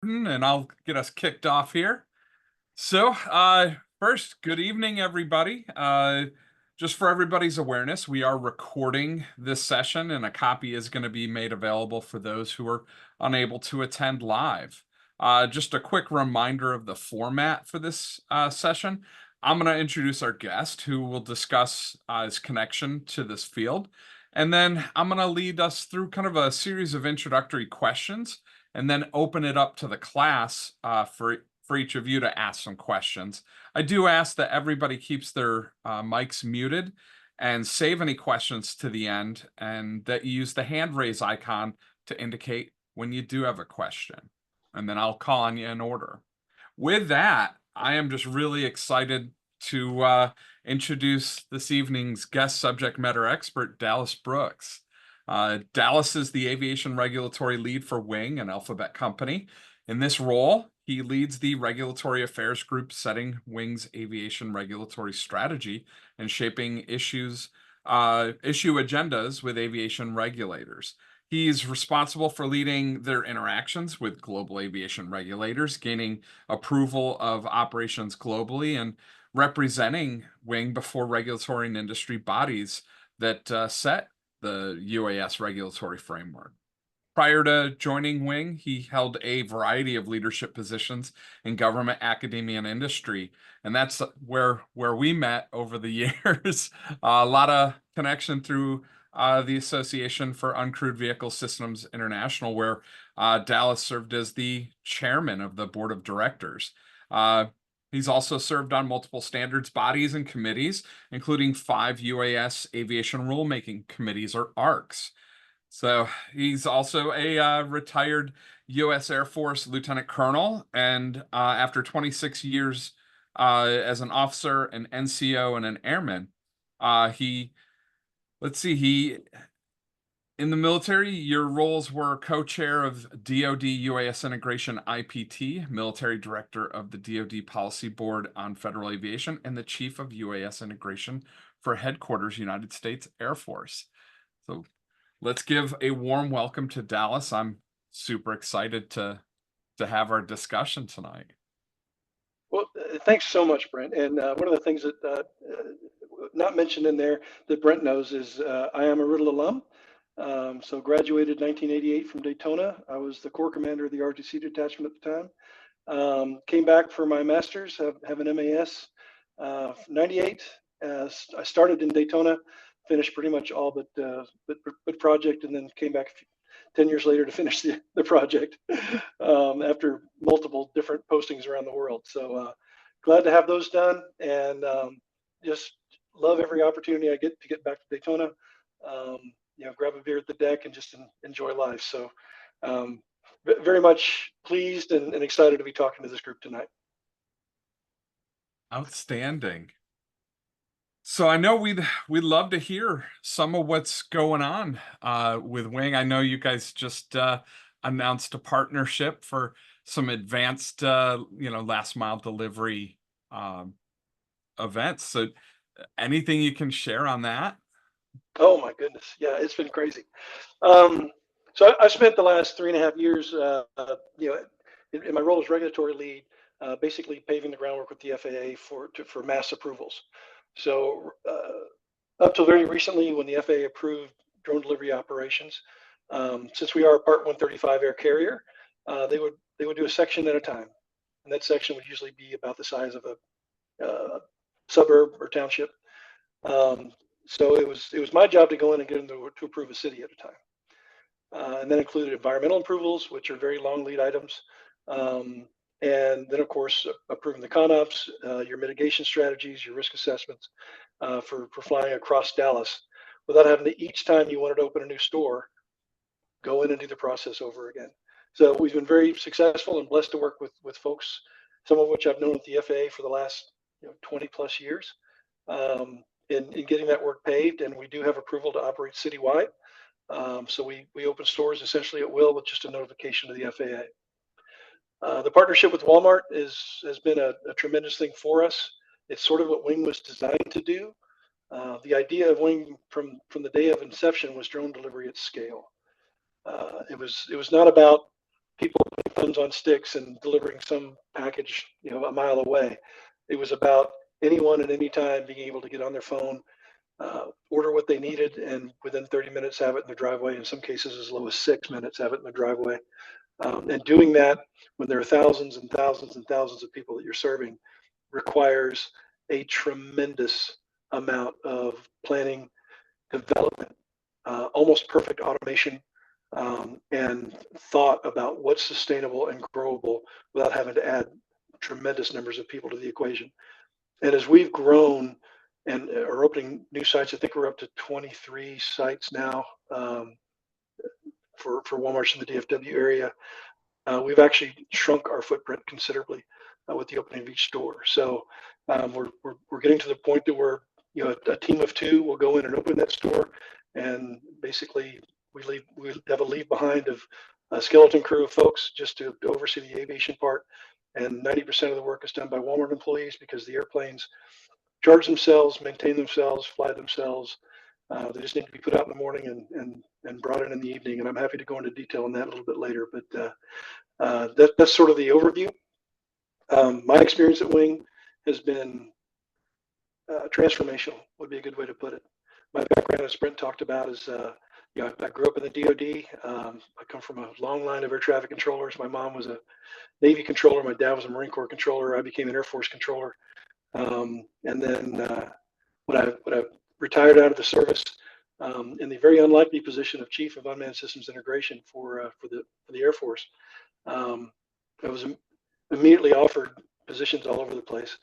And I'll get us kicked off here. So, first, good evening, everybody. Just for everybody's awareness, we are recording this session, and a copy is going to be made available for those who are unable to attend live. Just a quick reminder of the format for this session. I'm going to introduce our guest who will discuss his connection to this field. And then I'm going to lead us through kind of a series of introductory questions and then open it up to the class for each of you to ask some questions. I do ask that everybody keeps their mics muted and save any questions to the end, and that you use the hand raise icon to indicate when you do have a question. And then I'll call on you in order. With that, I am just really excited to introduce this evening's guest subject matter expert, Dallas Brooks. Dallas is the Aviation Regulatory Lead for Wing, an Alphabet company. In this role, he leads the regulatory affairs group setting Wing's aviation regulatory strategy and shaping issue agendas with aviation regulators. He's responsible for leading their interactions with global aviation regulators, gaining approval of operations globally, and representing Wing before regulatory and industry bodies that set the UAS regulatory framework. Prior to joining Wing, he held a variety of leadership positions in government, academia, and industry. And that's where we met over the years. A lot of connection through the Association for Uncrewed Vehicle Systems International, where Dallas served as the chairman of the board of directors. He's also served on multiple standards bodies and committees, including 5 UAS aviation rulemaking committees, or ARCs. So he's also a retired U.S. Air Force lieutenant colonel, and after 26 years as an officer, an NCO, and an airman, he in the military, your roles were co-chair of DoD UAS Integration IPT, military director of the DoD Policy Board on Federal Aviation, and the chief of UAS Integration for Headquarters United States Air Force. So let's give a warm welcome to Dallas. I'm super excited to have our discussion tonight. Well, thanks so much, Brent. And one of the things that not mentioned in there that Brent knows is I am a Riddle alum. So graduated 1988 from Daytona. I was the Corps Commander of the RTC detachment at the time. Came back for my master's, have an MAS. 98. I started in Daytona, finished pretty much all but project, and then came back 10 years later to finish the project after multiple different postings around the world. So glad to have those done, and just love every opportunity I get to get back to Daytona. Grab a beer at the deck and just enjoy life. So very much pleased and excited to be talking to this group tonight. Outstanding. So I know we'd love to hear some of what's going on with Wing. I know you guys just announced a partnership for some advanced last mile delivery events. So anything you can share on that? Oh my goodness. Yeah, it's been crazy. So I spent the last 3.5 years, in my role as regulatory lead, basically paving the groundwork with the FAA for mass approvals. So up till very recently, when the FAA approved drone delivery operations, since we are a Part 135 air carrier, they would do a section at a time, and that section would usually be about the size of a suburb or township. So it was my job to go in and get them to approve a city at a time, and that included environmental approvals, which are very long lead items, and then of course approving the CONOPS, your mitigation strategies, your risk assessments for flying across Dallas, without having to, each time you wanted to open a new store, go in and do the process over again. So we've been very successful and blessed to work with folks, some of which I've known at the FAA for the last 20 plus years. In getting that work paved, and we do have approval to operate citywide. So we open stores essentially at will with just a notification to the FAA. The partnership with Walmart has been a tremendous thing for us. It's sort of what Wing was designed to do. The idea of Wing from the day of inception was drone delivery at scale. It was not about people putting thumbs on sticks and delivering some package, a mile away. It was about anyone at any time being able to get on their phone, order what they needed, and within 30 minutes have it in their driveway. In some cases, as low as 6 minutes, have it in their driveway. And doing that when there are thousands and thousands and thousands of people that you're serving requires a tremendous amount of planning, development, almost perfect automation, and thought about what's sustainable and growable without having to add tremendous numbers of people to the equation. And as we've grown and are opening new sites, I think we're up to 23 sites now, for Walmart's in the DFW area. We've actually shrunk our footprint considerably with the opening of each store. So we're getting to the point that we're, a team of two will go in and open that store, and basically we have a leave behind of a skeleton crew of folks just to oversee the aviation part, and 90% of the work is done by Walmart employees because the airplanes charge themselves, maintain themselves, fly themselves. They just need to be put out in the morning and brought in the evening. And I'm happy to go into detail on that a little bit later. But that's sort of the overview. My experience at Wing has been transformational, would be a good way to put it. My background, as Brent talked about, is I grew up in the DoD. I come from a long line of air traffic controllers. My mom was a Navy controller. My dad was a Marine Corps controller. I became an Air Force controller. And then when I retired out of the service, in the very unlikely position of Chief of Unmanned Systems Integration for the Air Force, I was immediately offered positions all over the place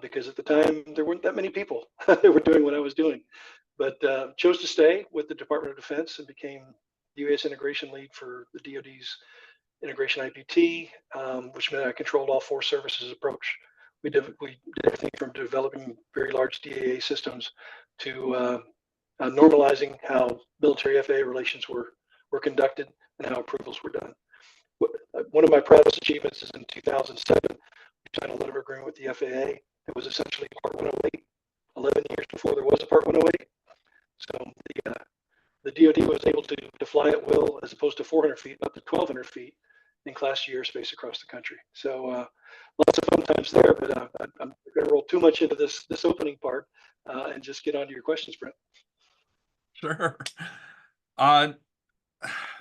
because at the time there weren't that many people that were doing what I was doing, but chose to stay with the Department of Defense and became the U.S. Integration Lead for the DoD's Integration IPT, which meant I controlled all four services approach. We did everything from developing very large DAA systems to normalizing how military FAA relations were conducted and how approvals were done. One of my proudest achievements is in 2007, we signed a letter of agreement with the FAA. It was essentially Part 108, 11 years before there was a Part 108. So the DoD was able to fly at will, as opposed to 400 feet, up to 1,200 feet in Class G airspace across the country. So lots of fun times there, but I'm going to roll too much into this opening part and just get on to your questions, Brent. Sure.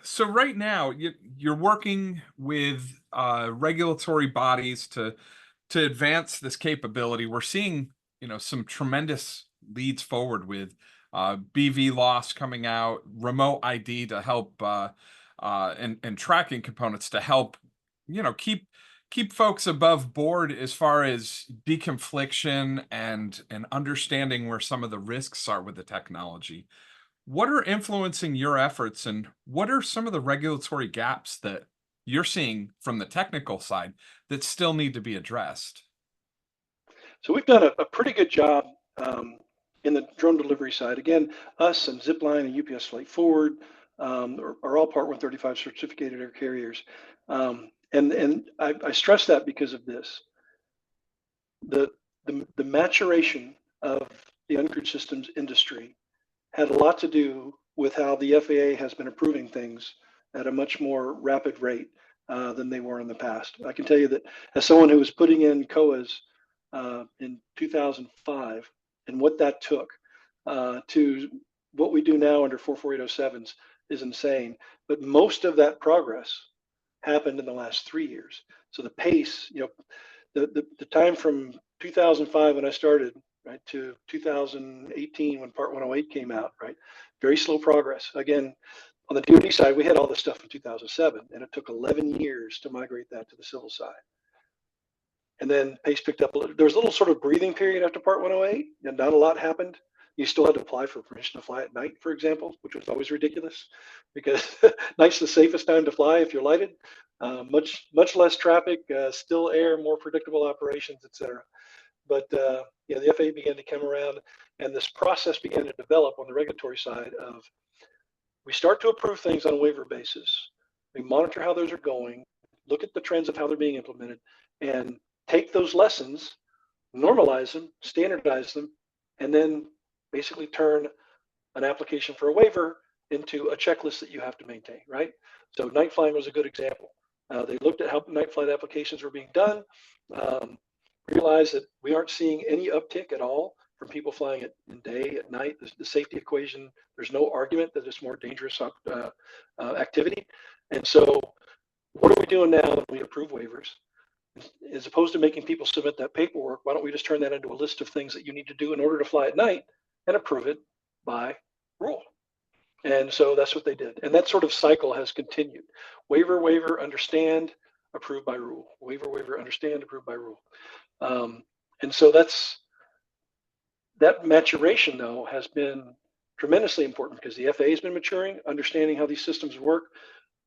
So right now you're working with regulatory bodies to advance this capability. We're seeing, some tremendous leads forward with BVLOS coming out, remote ID to help and tracking components to help, keep folks above board as far as deconfliction and understanding where some of the risks are with the technology. What are influencing your efforts, and what are some of the regulatory gaps that you're seeing from the technical side that still need to be addressed? So we've done a pretty good job in the drone delivery side. Again, us and Zipline and UPS Flight Forward are all Part 135 certificated air carriers. And I stress that because of this. The maturation of the uncrewed systems industry had a lot to do with how the FAA has been approving things at a much more rapid rate than they were in the past. I can tell you that as someone who was putting in COAs in 2005 and what that took to what we do now under 44807s is insane. But most of that progress happened in the last 3 years. So the pace, the time from 2005 when I started, right, to 2018 when Part 108 came out, right, very slow progress. Again, on the DoD side, we had all this stuff in 2007, and it took 11 years to migrate that to the civil side. And then pace picked up a little. There was a little sort of breathing period after Part 108, and not a lot happened. You still had to apply for permission to fly at night, for example, which was always ridiculous because night's the safest time to fly if you're lighted. Much less traffic, still air, more predictable operations, etc. But the FAA began to come around, and this process began to develop on the regulatory side of we start to approve things on a waiver basis. We monitor how those are going, look at the trends of how they're being implemented, and take those lessons, normalize them, standardize them, and then basically turn an application for a waiver into a checklist that you have to maintain, right? So night flying was a good example. They looked at how night flight applications were being done, realized that we aren't seeing any uptick at all from people flying it in day, at night. The safety equation, there's no argument that it's more dangerous activity. And so what are we doing now when we approve waivers? As opposed to making people submit that paperwork, why don't we just turn that into a list of things that you need to do in order to fly at night and approve it by rule? And so that's what they did. And that sort of cycle has continued. Waiver, waiver, understand, approved by rule. Waiver, waiver, understand, approved by rule. And so that maturation, though, has been tremendously important because the FAA has been maturing, understanding how these systems work,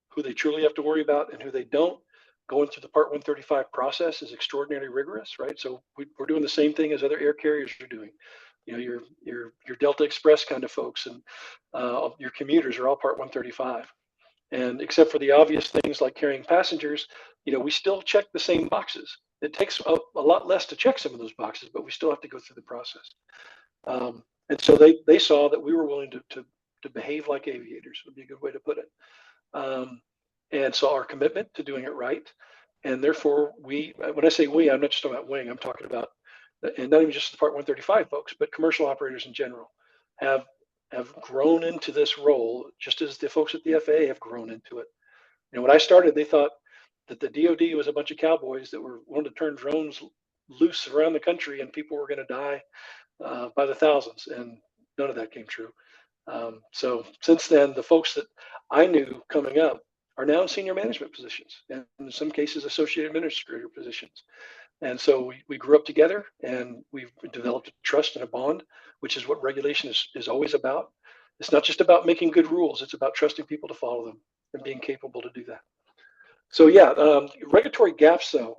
who they truly have to worry about and who they don't. Going through the Part 135 process is extraordinarily rigorous, right? So we're doing the same thing as other air carriers are doing. You know, your Delta Express kind of folks and your commuters are all Part 135. And except for the obvious things like carrying passengers, you know, we still check the same boxes. It takes a lot less to check some of those boxes, but we still have to go through the process. And so they saw that we were willing to behave like aviators, would be a good way to put it. And saw our commitment to doing it right. And therefore, when I say we, I'm not just talking about wing, I'm talking about, and not even just the Part 135 folks, but commercial operators in general have grown into this role, just as the folks at the FAA have grown into it. You know, when I started, they thought that the DoD was a bunch of cowboys that were wanting to turn drones loose around the country and people were going to die by the thousands, and none of that came true. So since then, the folks that I knew coming up are now in senior management positions, and in some cases, associate administrator positions. And so we grew up together, and we've developed a trust and a bond, which is what regulation is always about. It's not just about making good rules; it's about trusting people to follow them and being capable to do that. So yeah, regulatory gaps though,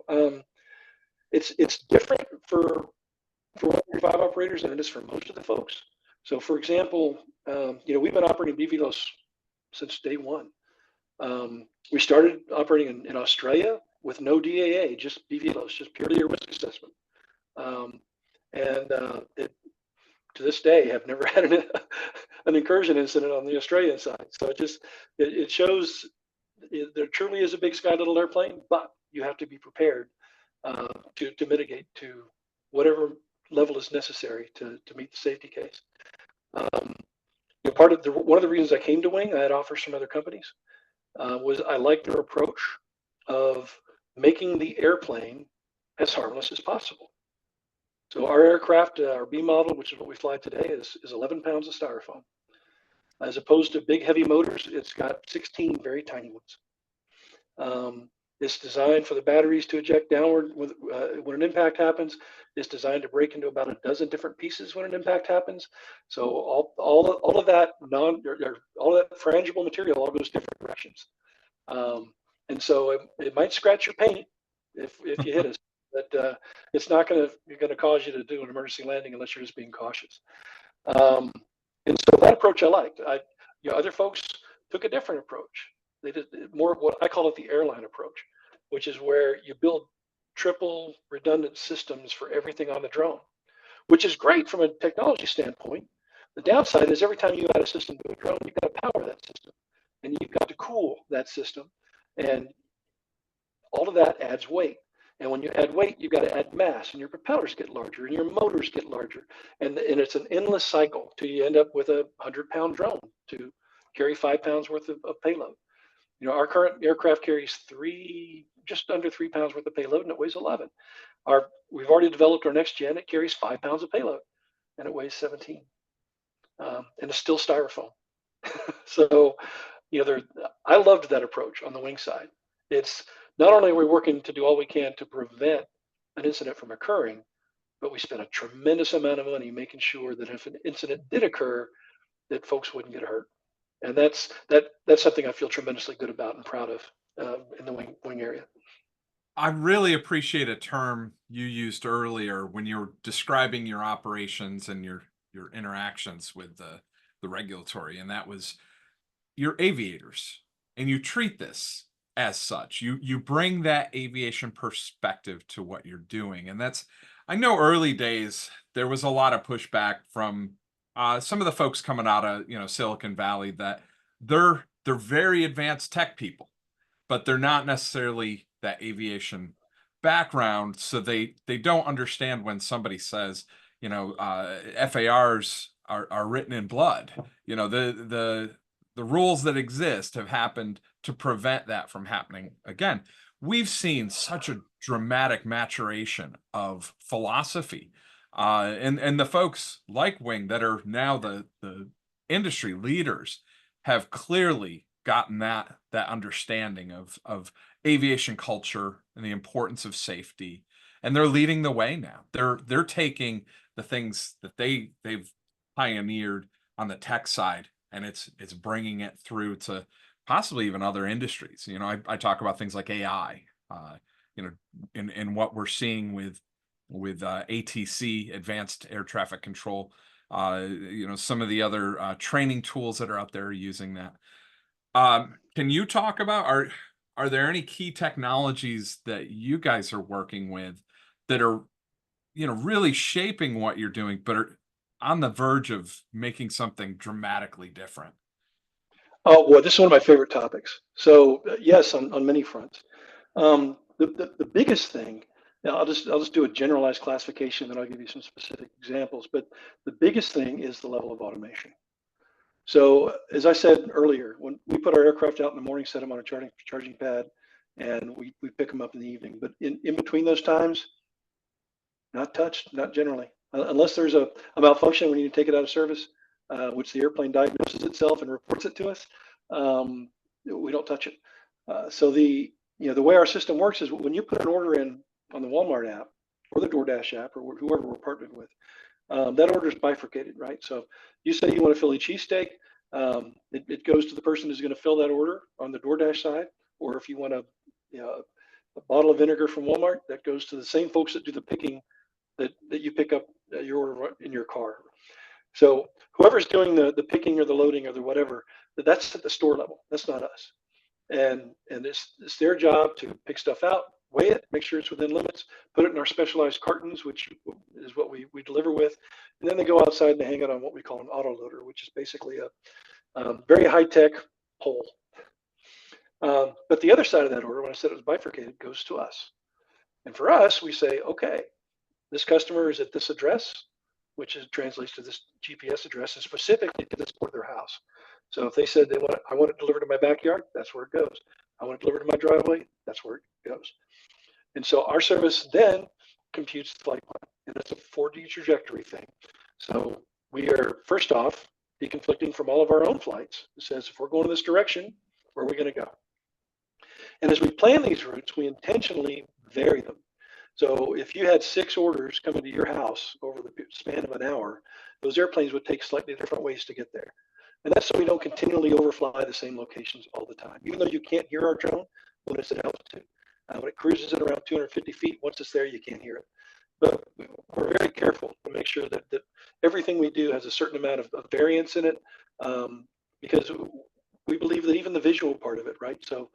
it's different for 135 operators than it is for most of the folks. So for example, you know, we've been operating BVLOS since day one. We started operating in Australia with no DAA, just BVLOS, just purely a risk assessment. To this day, have never had an incursion incident on the Australian side. So it shows there truly is a big sky little airplane, but you have to be prepared to mitigate to whatever level is necessary to meet the safety case. One of the reasons I came to Wing, I had offers from other companies, was I liked their approach of making the airplane as harmless as possible. So our aircraft, our B model, which is what we fly today, is 11 pounds of styrofoam. As opposed to big heavy motors, it's got 16 very tiny ones. It's designed for the batteries to eject downward when an impact happens. It's designed to break into about a dozen different pieces when an impact happens. So all of that all that frangible material all goes different directions. And so it might scratch your paint if you hit us, but it's not going to cause you to do an emergency landing unless you're just being cautious. And so that approach I liked. Other folks took a different approach. They did more of what I call it the airline approach, which is where you build triple redundant systems for everything on the drone, which is great from a technology standpoint. The downside is every time you add a system to a drone, you've got to power that system and you've got to cool that system. And all of that adds weight. And when you add weight, you've got to add mass, and your propellers get larger, and your motors get larger, and it's an endless cycle till you end up with a 100-pound drone to carry 5 pounds worth of payload. You know, our current aircraft carries just under 3 pounds worth of payload, and it weighs 11. We've already developed our next gen. It carries 5 pounds of payload, and it weighs 17, and it's still styrofoam. So, you know, I loved that approach on the wing side. It's not only are we working to do all we can to prevent an incident from occurring, but we spent a tremendous amount of money making sure that if an incident did occur, that folks wouldn't get hurt. And that's something I feel tremendously good about and proud of in the wing area. I really appreciate a term you used earlier when you were describing your operations and your interactions with the regulatory, and that was you're aviators and you treat this as such. You bring that aviation perspective to what you're doing. And I know early days there was a lot of pushback from some of the folks coming out of Silicon Valley that they're very advanced tech people. but they're not necessarily that aviation background, so they don't understand when somebody says, FARs are written in blood. The rules that exist have happened to prevent that from happening again. We've seen such a dramatic maturation of philosophy, and the folks like Wing that are now the industry leaders have clearly gotten that understanding of aviation culture and the importance of safety, and they're leading the way now. They're taking the things that they've pioneered on the tech side, and it's bringing it through to possibly even other industries. I talk about things like AI, in what we're seeing with ATC, Advanced Air Traffic Control. Some of the other training tools that are out there using that. Can you talk about, are there any key technologies that you guys are working with that are, really shaping what you're doing, but are on the verge of making something dramatically different? Oh boy, this is one of my favorite topics. So yes, on many fronts. The biggest thing, now I'll just do a generalized classification, then I'll give you some specific examples. But the biggest thing is the level of automation. So as I said earlier, when we put our aircraft out in the morning, set them on a charging pad, and we pick them up in the evening. But in between those times, not touched, not generally, unless there's a malfunction, we need to take it out of service, which the airplane diagnoses itself and reports it to us. We don't touch it. So the way our system works is when you put an order in on the Walmart app or the DoorDash app or whoever we're partnered with, that order is bifurcated, right? So you say you want a Philly cheesesteak, it goes to the person who's going to fill that order on the DoorDash side, or if you want a bottle of vinegar from Walmart, that goes to the same folks that do the picking that you pick up your order in your car. So whoever's doing the picking or the loading or the whatever, that's at the store level. That's not us. And it's their job to pick stuff out, weigh it, make sure it's within limits, put it in our specialized cartons, which is what we deliver with. And then they go outside and they hang it on what we call an autoloader, which is basically a very high-tech pole. But the other side of that order, when I said it was bifurcated, goes to us. And for us, we say, okay, this customer is at this address, which translates to this GPS address, and specifically to this part of their house. So if they said I want it delivered to my backyard, that's where it goes. I want it delivered to my driveway, that's where it goes. And so our service then computes the flight plan, and it's a 4D trajectory thing. So we are, first off, deconflicting from all of our own flights. It says, if we're going in this direction, where are we going to go? And as we plan these routes, we intentionally vary them. So if you had 6 orders coming to your house over the span of an hour, those airplanes would take slightly different ways to get there. And that's so we don't continually overfly the same locations all the time, even though you can't hear our drone when it's at altitude. When it cruises at around 250 feet, once it's there, you can't hear it. But we're very careful to make sure that everything we do has a certain amount of variance in it, because we believe that even the visual part of it, right? So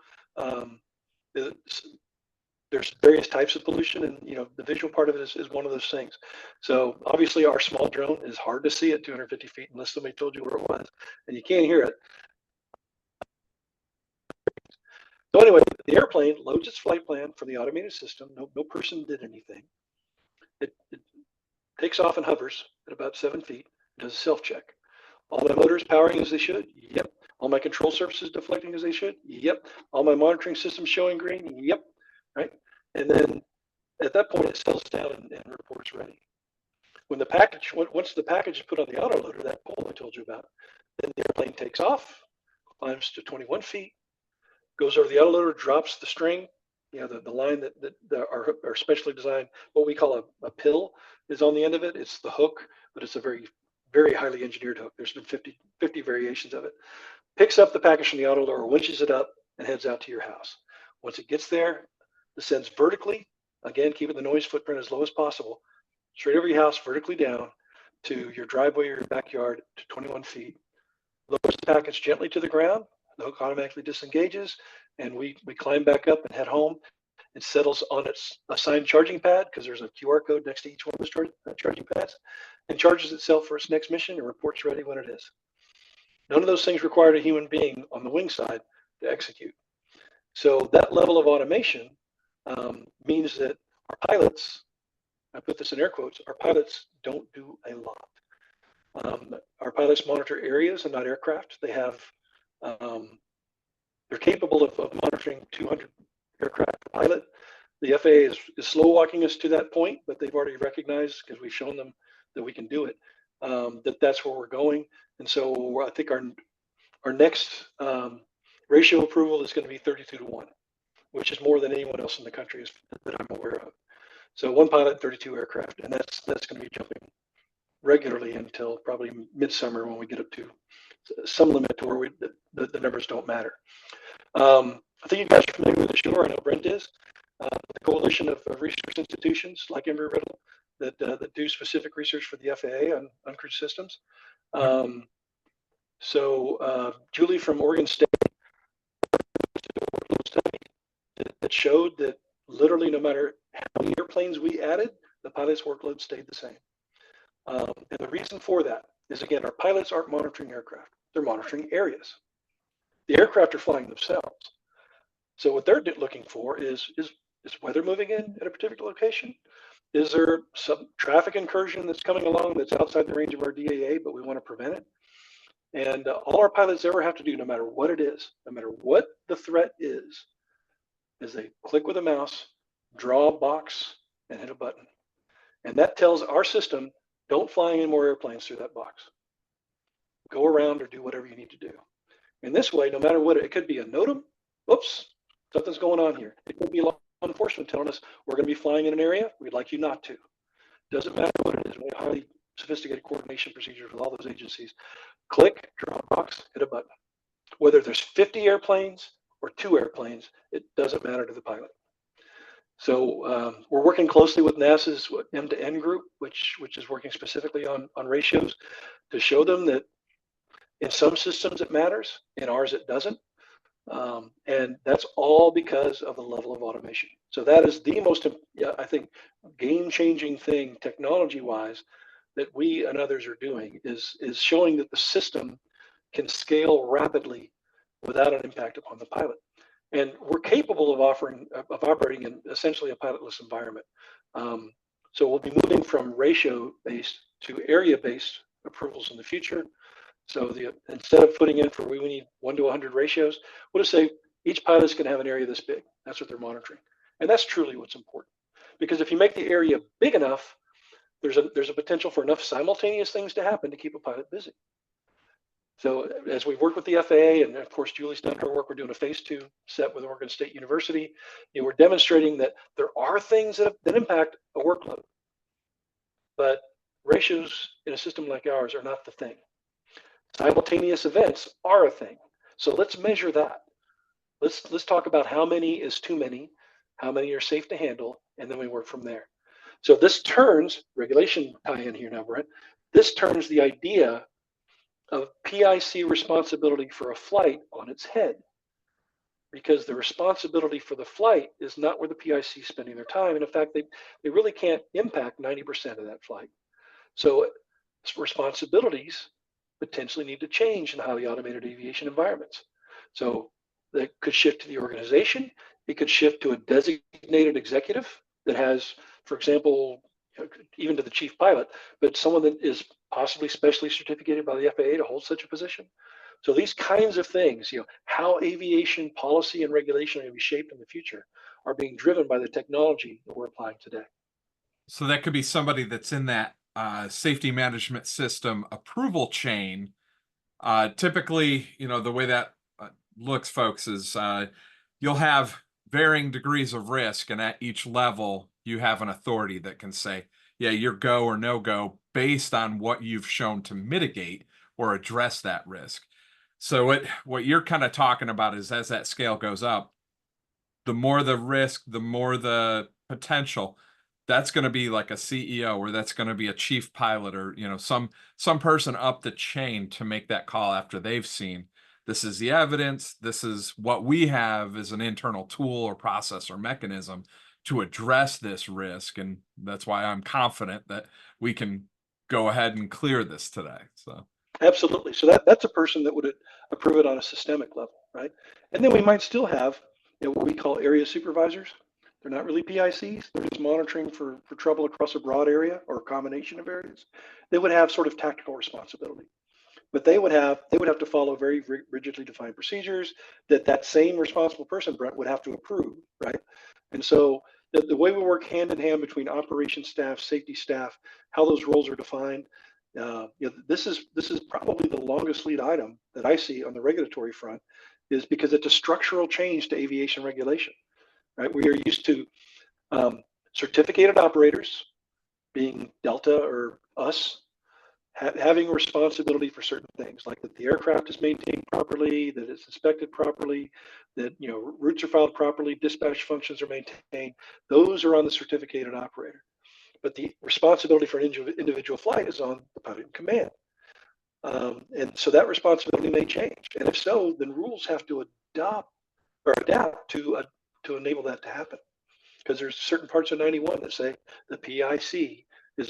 there's various types of pollution, and the visual part of it is one of those things. So obviously our small drone is hard to see at 250 feet unless somebody told you where it was, and you can't hear it. So anyway, the airplane loads its flight plan from the automated system. No person did anything. It takes off and hovers at about 7 feet, does a self-check. All my motors powering as they should? Yep. All my control surfaces deflecting as they should? Yep. All my monitoring systems showing green? Yep. Right? And then at that point, it settles down and reports ready. When the package, once the package is put on the autoloader, that pole I told you about, then the airplane takes off, climbs to 21 feet, goes over the autoloader, drops the string, the line that are specially designed, what we call a pill is on the end of it. It's the hook, but it's a very, very highly engineered hook. There's been 50 variations of it. Picks up the package from the autoloader, winches it up, and heads out to your house. Once it gets there, descends vertically, again, keeping the noise footprint as low as possible, straight over your house, vertically down to your driveway or your backyard to 21 feet. Lowers the package gently to the ground, the hook automatically disengages, and we climb back up and head home. It settles on its assigned charging pad, because there's a QR code next to each one of those charging pads, and charges itself for its next mission and reports ready when it is. None of those things required a human being on the wing side to execute. So that level of automation means that our pilots, I put this in air quotes, our pilots don't do a lot. Our pilots monitor areas and not aircraft. They have, they're capable of monitoring 200 aircraft per pilot. The FAA is slow walking us to that point, but they've already recognized, because we've shown them that we can do it, that's where we're going. And so I think our next ratio approval is going to be 32-to-1, which is more than anyone else in the country is, that I'm aware of. So one pilot, 32 aircraft, and that's going to be jumping regularly until probably midsummer, when we get up to some limit to where the numbers don't matter. I think you guys are familiar with the SHORE. I know Brent is. The coalition of research institutions like Embry-Riddle that do specific research for the FAA on uncrewed systems. So Julie from Oregon State that showed that literally no matter how many airplanes we added, the pilot's workload stayed the same. And the reason for that is, again, our pilots aren't monitoring aircraft. They're monitoring areas. The aircraft are flying themselves. So what they're looking for is weather moving in at a particular location? Is there some traffic incursion that's coming along that's outside the range of our DAA, but we want to prevent it? And all our pilots ever have to do, no matter what it is, no matter what the threat is they click with a mouse, draw a box, and hit a button. And that tells our system, don't fly any more airplanes through that box. Go around or do whatever you need to do. And this way, no matter what, it could be a NOTAM. Oops, something's going on here. It could be law enforcement telling us we're going to be flying in an area, we'd like you not to. Doesn't matter what it is. We have highly sophisticated coordination procedures with all those agencies. Click, draw a box, hit a button. Whether there's 50 airplanes or 2 airplanes, it doesn't matter to the pilot. So we're working closely with NASA's M2N group, which is working specifically on ratios, to show them that in some systems it matters, in ours it doesn't. And that's all because of the level of automation. So that is the most, I think, game-changing thing technology-wise that we and others are doing is showing that the system can scale rapidly without an impact upon the pilot. And we're capable of operating in essentially a pilotless environment. So we'll be moving from ratio-based to area-based approvals in the future. So instead of putting in for we need 1 to 100 ratios, we'll just say each pilot's going to have an area this big. That's what they're monitoring. And that's truly what's important. Because if you make the area big enough, there's a potential for enough simultaneous things to happen to keep a pilot busy. So as we work with the FAA, and of course Julie's done her work, we're doing a phase 2 set with Oregon State University. We're demonstrating that there are things that impact a workload, but ratios in a system like ours are not the thing. Simultaneous events are a thing. So let's measure that. Let's talk about how many is too many, how many are safe to handle, and then we work from there. So this turns, regulation tie-in here now, Brent, this turns the idea of PIC responsibility for a flight on its head, because the responsibility for the flight is not where the PIC is spending their time. And in fact, they really can't impact 90% of that flight. So responsibilities potentially need to change in highly automated aviation environments. So that could shift to the organization. It could shift to a designated executive that has, for example, even to the chief pilot, but someone that is possibly specially certificated by the FAA to hold such a position. So these kinds of things, how aviation policy and regulation are going to be shaped in the future are being driven by the technology that we're applying today. So that could be somebody that's in that safety management system approval chain. Typically, the way that looks, folks, is you'll have varying degrees of risk, and at each level, you have an authority that can say, yeah, you're go or no go based on what you've shown to mitigate or address that risk. So what you're kind of talking about is as that scale goes up, the more the risk, the more the potential. That's going to be like a CEO, or that's going to be a chief pilot, or some person up the chain to make that call after they've seen this is the evidence, this is what we have as an internal tool or process or mechanism to address this risk. And that's why I'm confident that we can go ahead and clear this today. So absolutely. So that's a person that would approve it on a systemic level, right? And then we might still have what we call area supervisors. They're not really PICs. They're just monitoring for trouble across a broad area or a combination of areas. They would have sort of tactical responsibility, but they would have to follow very rigidly defined procedures that same responsible person, Brent, would have to approve, right? And so the way we work hand in hand between operations staff, safety staff, how those roles are defined, this is probably the longest lead item that I see on the regulatory front, is because it's a structural change to aviation regulation, right? We are used to certificated operators, being Delta or us, having responsibility for certain things, like that the aircraft is maintained properly, that it's inspected properly, that routes are filed properly, dispatch functions are maintained. Those are on the certificated operator, but the responsibility for an individual flight is on the pilot in command. And so that responsibility may change, and if so, then rules have to adapt to enable that to happen. Because there's certain parts of 91 that say the PIC is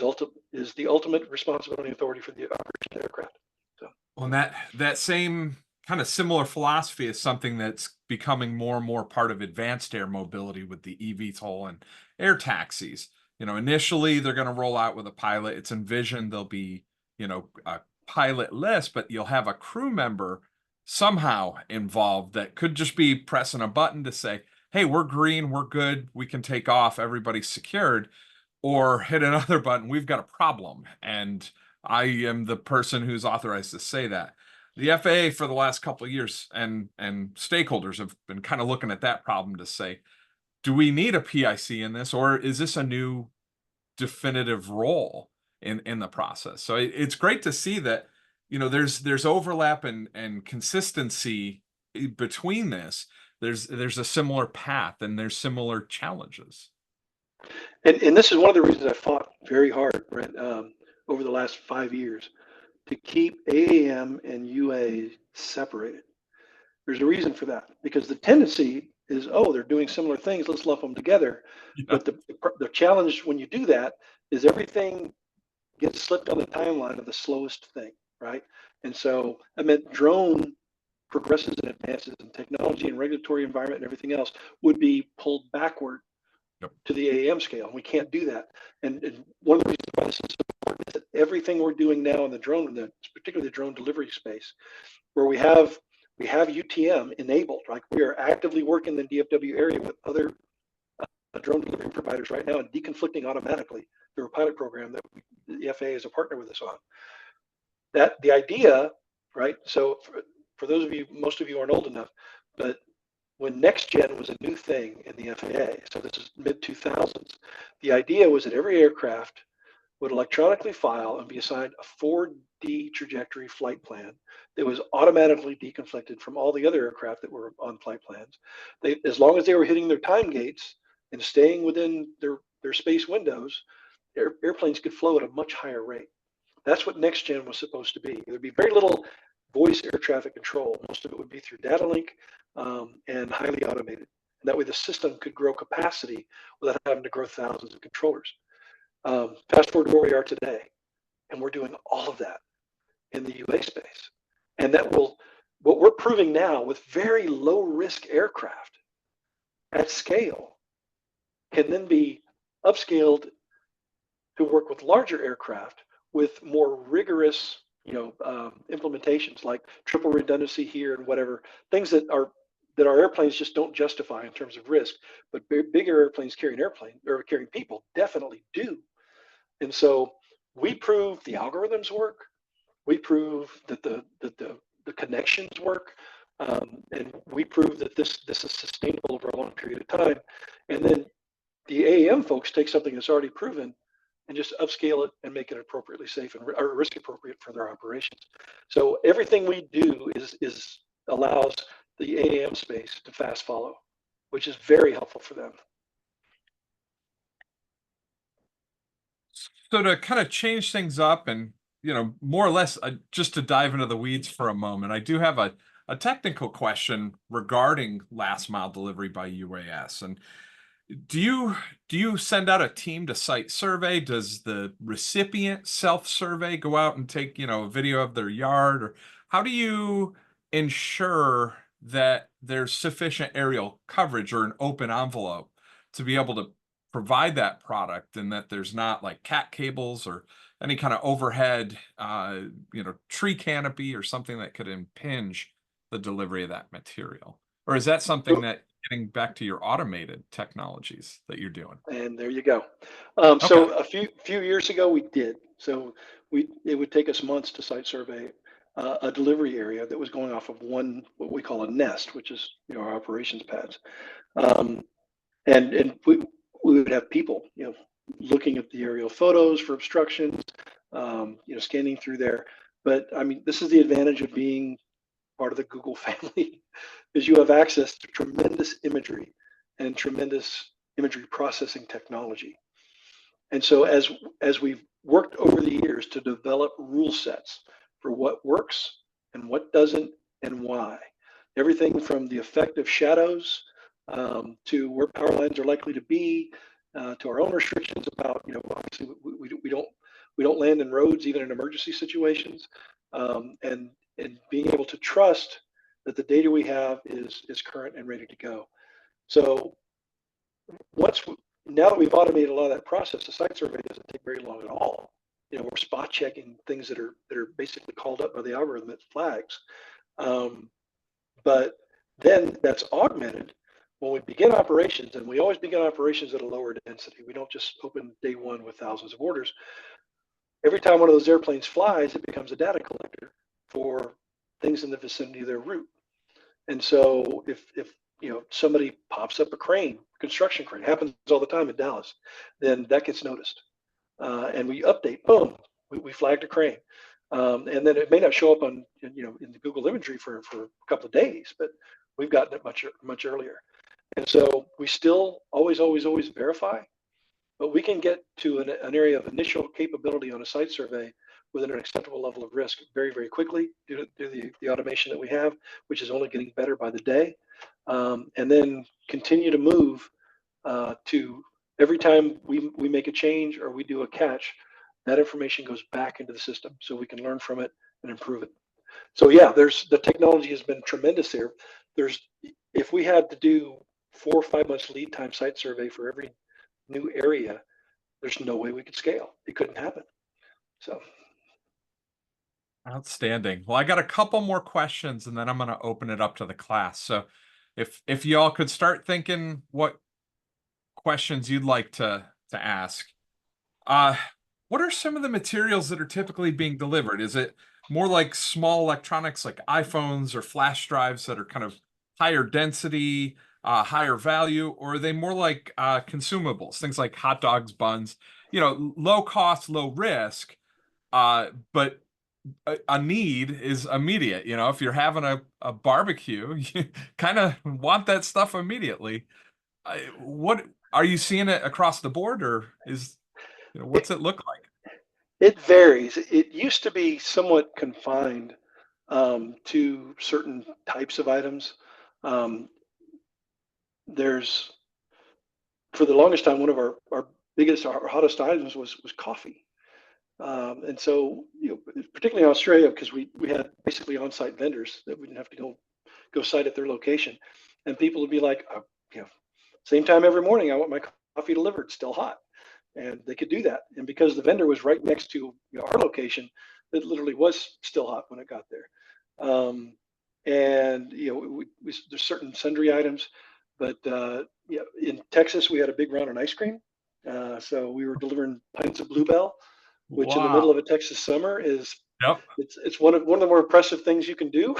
the ultimate responsibility and authority for the operation of the aircraft. So, well, that same kind of similar philosophy is something that's becoming more and more part of advanced air mobility with the eVTOL and air taxis. Initially they're going to roll out with a pilot. It's envisioned they'll be, a pilotless, but you'll have a crew member somehow involved that could just be pressing a button to say, hey, we're green, we're good, we can take off, everybody's secured, or hit another button, we've got a problem. And I am the person who's authorized to say that. The FAA for the last couple of years and stakeholders have been kind of looking at that problem to say, do we need a PIC in this, or is this a new definitive role in the process? So it's great to see that there's overlap and consistency between this. There's a similar path and there's similar challenges. And this is one of the reasons I fought very hard, Brent, over the last 5 years, to keep AAM and UA separated. There's a reason for that, because the tendency is, they're doing similar things, let's lump them together. Yeah. But the challenge when you do that is everything gets slipped on the timeline of the slowest thing, right? And so I meant drone progresses and advances in technology and regulatory environment and everything else would be pulled backward to the AAM scale. And we can't do that. And one of the reasons why this is so important is that everything we're doing now in the drone, particularly the drone delivery space, where we have UTM enabled, like we are actively working in the DFW area with other drone delivery providers right now and deconflicting automatically through a pilot program that the FAA is a partner with us on. That the idea, right? So for those of you, most of you aren't old enough, but when next gen was a new thing in the FAA, so this is mid 2000s, the idea was that every aircraft would electronically file and be assigned a 4D trajectory flight plan that was automatically deconflicted from all the other aircraft that were on flight plans. As long as they were hitting their time gates and staying within their space windows, airplanes could flow at a much higher rate. That's what next gen was supposed to be. There'd be very little voice air traffic control. Most of it would be through data link and highly automated. And that way the system could grow capacity without having to grow thousands of controllers. Fast forward to where we are today, and we're doing all of that in the UA space. And what we're proving now with very low risk aircraft at scale can then be upscaled to work with larger aircraft with more rigorous implementations, like triple redundancy here and whatever, things that our airplanes just don't justify in terms of risk, but bigger airplanes carrying people definitely do. And so we prove the algorithms work, we prove that the connections work, and we prove that this is sustainable over a long period of time. And then the AAM folks take something that's already proven and just upscale it and make it appropriately safe and or risk appropriate for their operations. So everything we do is allows the AAM space to fast follow, which is very helpful for them. So to kind of change things up and, more or less just to dive into the weeds for a moment, I do have a technical question regarding last mile delivery by UAS. And do you send out a team to site survey? Does the recipient self-survey, go out and take, a video of their yard? Or how do you ensure that there's sufficient aerial coverage or an open envelope to be able to provide that product, and that there's not like cat cables or any kind of overhead, tree canopy or something that could impinge the delivery of that material? Or is that something So, that, getting back to your automated technologies, that you're doing? and there you go. Okay. So a few years ago we did. So it would take us months to site survey a delivery area that was going off of one what we call a nest, which is our operations pads. Um, and we would have people looking at the aerial photos for obstructions, scanning through there. But I mean, this is the advantage of being part of the Google family, is you have access to tremendous imagery and tremendous imagery processing technology. And so as we've worked over the years to develop rule sets for what works and what doesn't and why, everything from the effect of shadows, to where power lines are likely to be, to our own restrictions about, obviously we don't land in roads even in emergency situations, and being able to trust that the data we have is current and ready to go. So once now that we've automated a lot of that process, the site survey doesn't take very long at all. We're spot checking things that are basically called up by the algorithm that flags. But then that's augmented when we begin operations, and we always begin operations at a lower density. We don't just open day one with thousands of orders. Every time one of those airplanes flies, it becomes a data collector for things in the vicinity of their route. And so if somebody pops up a crane, construction crane, happens all the time in Dallas, then that gets noticed, and we update. Boom, we flagged a crane, and then it may not show up on in the Google imagery for a couple of days, but we've gotten it much earlier. And so we still always verify, but we can get to an area of initial capability on a site survey within an acceptable level of risk very quickly due to the automation that we have, which is only getting better by the day, and then continue to move to every time we make a change or we do a catch, that information goes back into the system so we can learn from it and improve it. So yeah, the technology has been tremendous here. If we had to do 4 or 5 months lead time site survey for every new area, there's no way we could scale. It couldn't happen. So Outstanding. Well, I got a couple more questions, and then I'm going to open it up to the class. So if y'all could start thinking what questions you'd like to ask. Uh, what are some of the materials that are typically being delivered? Is it more like small electronics like iPhones or flash drives that are kind of higher density, higher value, or are they more like consumables, things like hot dogs, buns, low cost, low risk, but a need is immediate. If you're having a barbecue, you kind of want that stuff immediately. What are you seeing it across the board, or it, what's it look like? it varies. It used to be somewhat confined to certain types of items. Um, there's For the longest time, one of our biggest, our hottest items was coffee. And so, particularly in Australia, because we had basically on-site vendors that we didn't have to go site at their location, and people would be like, same time every morning, I want my coffee delivered, still hot, and they could do that. And because the vendor was right next to our location, it literally was still hot when it got there. And there's certain sundry items, but in Texas we had a big run on ice cream, so we were delivering pints of Bluebell, which in the middle of Wow. a Texas summer is Yep. it's one of the more impressive things you can do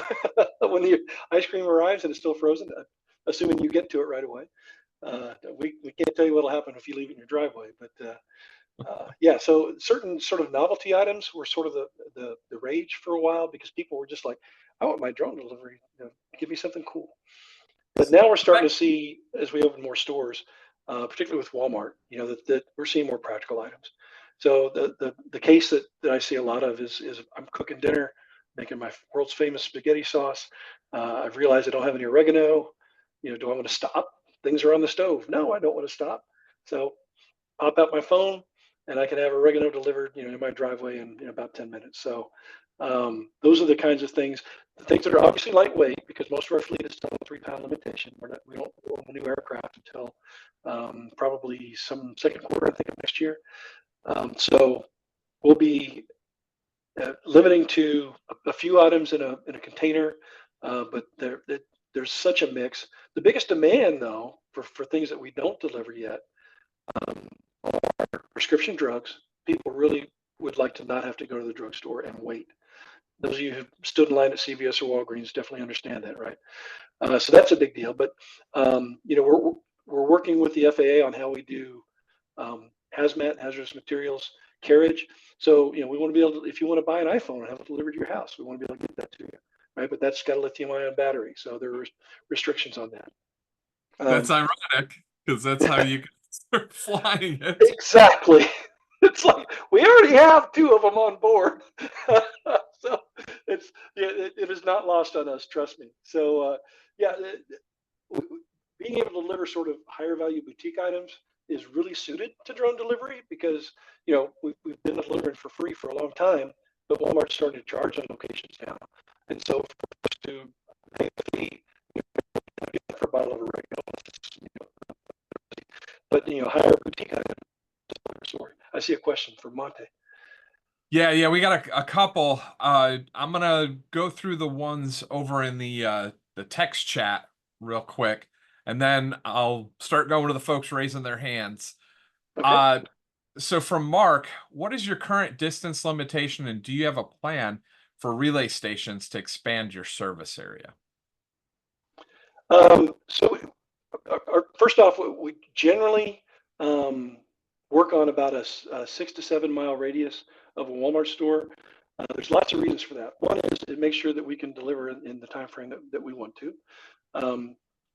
when the ice cream arrives and it's still frozen, assuming you get to it right away. We can't tell you what'll happen if you leave it in your driveway, but yeah, so certain sort of novelty items were sort of the rage for a while because people were just like, I want my drone delivery, give me something cool. But now we're starting to see, as we open more stores, particularly with Walmart, that we're seeing more practical items. So the case that I see a lot of is I'm cooking dinner, making my world's famous spaghetti sauce. I've realized I don't have any oregano. Do I want to stop? Things are on the stove. No, I don't want to stop. So pop out my phone, and I can have oregano delivered, in my driveway in about 10 minutes. So those are the kinds of things. The things that are obviously lightweight, because most of our fleet is still a 3-pound limitation. We don't own a new aircraft until probably some second quarter, I think, of next year. So we'll be limiting to a few items in a container, but there's such a mix. The biggest demand, though, for things that we don't deliver yet, are prescription drugs. People really would like to not have to go to the drugstore and wait. Those of you who stood in line at CVS or Walgreens definitely understand that, right? So that's a big deal. But we're working with the FAA on how we do hazmat, hazardous materials carriage. So we want to be able to, if you want to buy an iPhone and have it delivered to your house, we want to be able to get that to you, right? But that's got a lithium-ion battery, so there are restrictions on that. That's ironic because that's how you can start flying it. Exactly. It's like we already have 2 of them on board, so it is not lost on us. Trust me. So being able to deliver sort of higher value boutique items is really suited to drone delivery because we've been delivering for free for a long time, but Walmart's starting to charge on locations now, and so for us to pay a fee for a bottle of oregano, but higher boutique items. Sorry, I see a question for Monte. Yeah, we got a couple. I'm gonna go through the ones over in the text chat real quick, and then I'll start going to the folks raising their hands. Okay. So from Mark, what is your current distance limitation, and do you have a plan for relay stations to expand your service area? So first off, we generally work on about a 6 to 7 mile radius of a Walmart store. There's lots of reasons for that. One is to make sure that we can deliver in the time frame that we want to.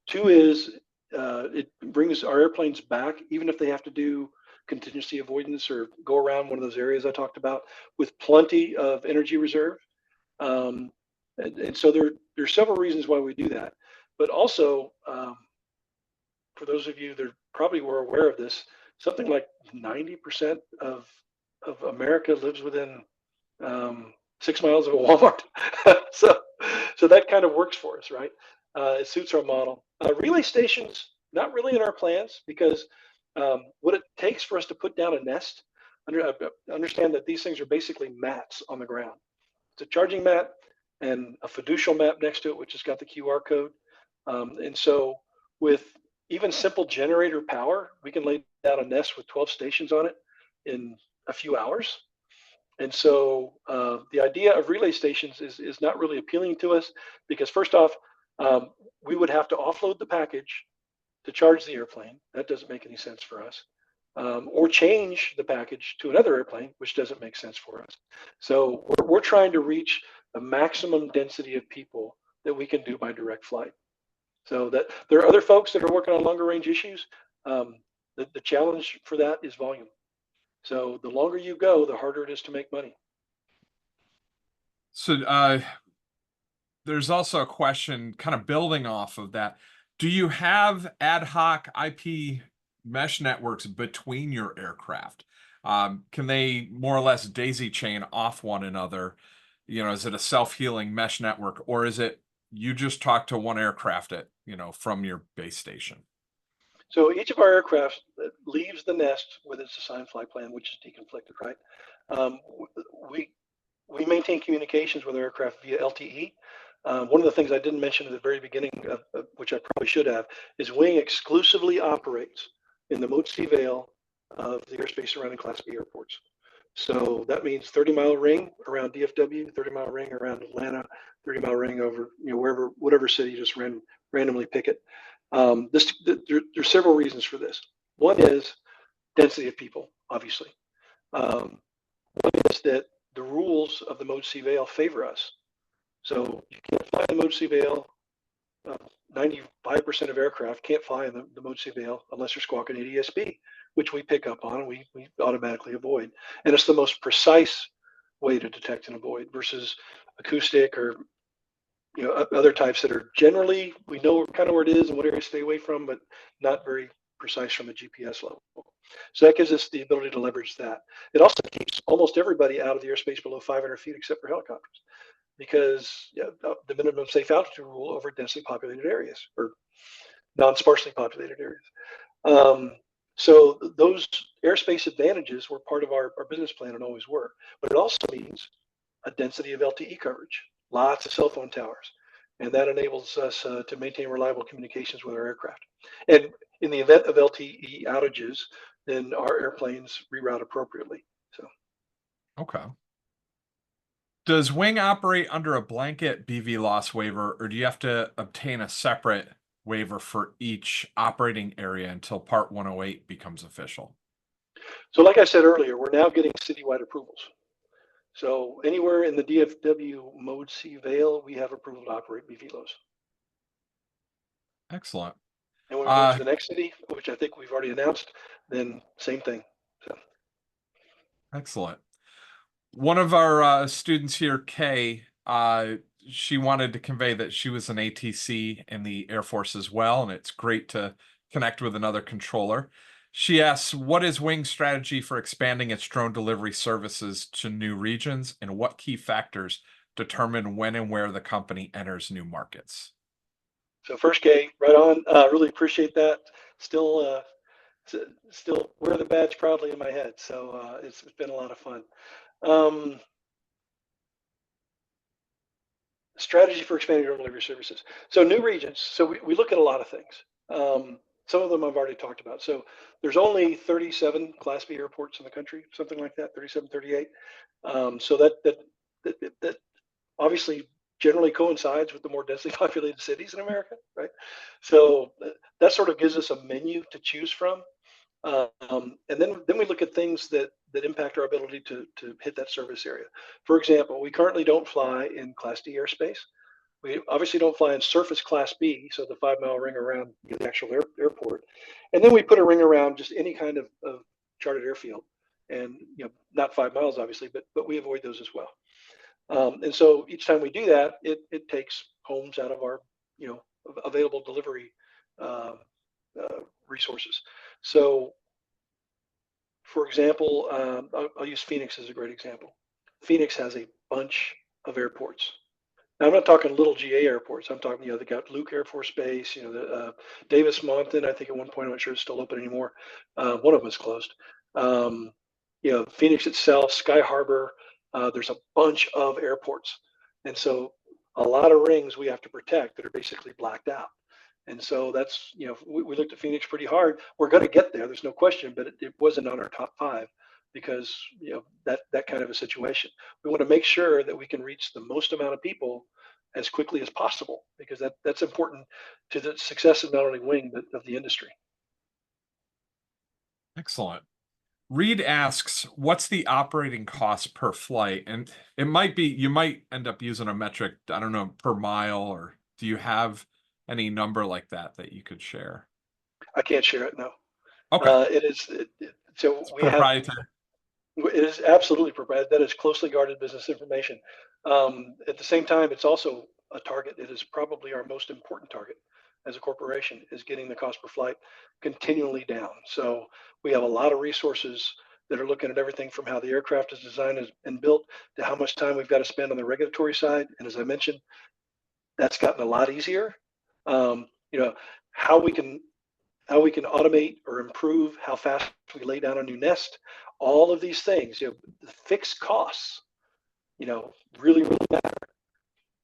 2 is it brings our airplanes back, even if they have to do contingency avoidance or go around one of those areas I talked about, with plenty of energy reserve. And so there's several reasons why we do that. But also, for those of you that probably were aware of this, something like 90% of America lives within 6 miles of a Walmart. so that kind of works for us, right? It suits our model. Relay stations, not really in our plans, because what it takes for us to put down a nest, understand that these things are basically mats on the ground. It's a charging mat and a fiducial map next to it, which has got the QR code. And so with even simple generator power, we can lay down a nest with 12 stations on it in a few hours. And so the idea of relay stations is not really appealing to us because first off, we would have to offload the package to charge the airplane. That doesn't make any sense for us. Or change the package to another airplane, which doesn't make sense for us. So we're trying to reach a maximum density of people that we can do by direct flight. So that there are other folks that are working on longer range issues. The challenge for that is volume. So the longer you go, the harder it is to make money. So there's also a question kind of building off of that. Do you have ad hoc IP mesh networks between your aircraft? Can they more or less daisy chain off one another? Is it a self-healing mesh network, or is it you just talk to one aircraft from your base station? So each of our aircraft leaves the nest with its assigned flight plan, which is deconflicted, right? We maintain communications with our aircraft via LTE. One of the things I didn't mention at the very beginning, which I probably should have, is Wing exclusively operates in the Mode C Veil of the airspace surrounding Class B airports. So that means 30-mile ring around DFW, 30-mile ring around Atlanta, 30-mile ring over wherever, whatever city you just randomly pick it. There's several reasons for this. One is density of people, obviously. One is that the rules of the Mode C Veil favor us. So you can't fly in the Mode C Veil. 95% of aircraft can't fly in the Mode C Veil unless you're squawking ADSB, which we pick up on and we automatically avoid. And it's the most precise way to detect and avoid versus acoustic or other types that are generally, we know kind of where it is and what area to stay away from, but not very precise from a GPS level. So that gives us the ability to leverage that. It also keeps almost everybody out of the airspace below 500 feet except for helicopters, because the minimum safe altitude rule over densely populated areas or non-sparsely populated areas. So those airspace advantages were part of our business plan and always were. But it also means a density of LTE coverage, lots of cell phone towers, and that enables us to maintain reliable communications with our aircraft. And in the event of LTE outages, then our airplanes reroute appropriately. So, Okay. Does Wing operate under a blanket BVLOS waiver, or do you have to obtain a separate waiver for each operating area until Part 108 becomes official? so like I said earlier, we're now getting citywide approvals. So anywhere in the DFW Mode C Vale, we have approval to operate BVLOS. Excellent. And when we move to the next city, which I think we've already announced, then same thing. So. Excellent. One of our students here, Kay, she wanted to convey that she was an ATC in the Air Force as well, and it's great to connect with another controller. She asks, what is Wing's strategy for expanding its drone delivery services to new regions, and what key factors determine when and where the company enters new markets? So first, Kay, right on. Really appreciate that. Still, still wear the badge proudly in my head. So it's been a lot of fun. Strategy for expanding drone delivery services. So new regions. So we look at a lot of things. Some of them I've already talked about. So there's only 37 Class B airports in the country, something like that, 37, 38. So that obviously generally coincides with the more densely populated cities in America, right? So that sort of gives us a menu to choose from. And then we look at things that impact our ability to hit that service area. For example, we currently don't fly in Class D airspace. We obviously don't fly in surface Class B, so the 5 mile ring around the actual airport. And then we put a ring around just any kind of chartered airfield, and not 5 miles obviously, but we avoid those as well. And so each time we do that, it takes homes out of our available delivery resources. So, for example, I'll use Phoenix as a great example. Phoenix has a bunch of airports. Now, I'm not talking little GA airports. I'm talking, they got Luke Air Force Base, the Davis Monthan. I think at one point, I'm not sure it's still open anymore. One of them is closed. Phoenix itself, Sky Harbor. There's a bunch of airports, and so a lot of rings we have to protect that are basically blacked out. And so that's, we looked at Phoenix pretty hard. We're going to get there. There's no question, but it wasn't on our top 5 because, that kind of a situation. We want to make sure that we can reach the most amount of people as quickly as possible, because that's important to the success of not only Wing, but of the industry. Excellent. Reed asks, what's the operating cost per flight? And it might be, you might end up using a metric, I don't know, per mile, or do you have any number like that you could share? I can't share it, no. Okay. It is, so It's we have, proprietary. it is absolutely proprietary. That is closely guarded business information. At the same time, it's also a target. It is probably our most important target as a corporation, is getting the cost per flight continually down. So we have a lot of resources that are looking at everything from how the aircraft is designed and built to how much time we've got to spend on the regulatory side. And as I mentioned, that's gotten a lot easier. How we can automate or improve how fast we lay down a new nest, all of these things, the fixed costs, really, really matter.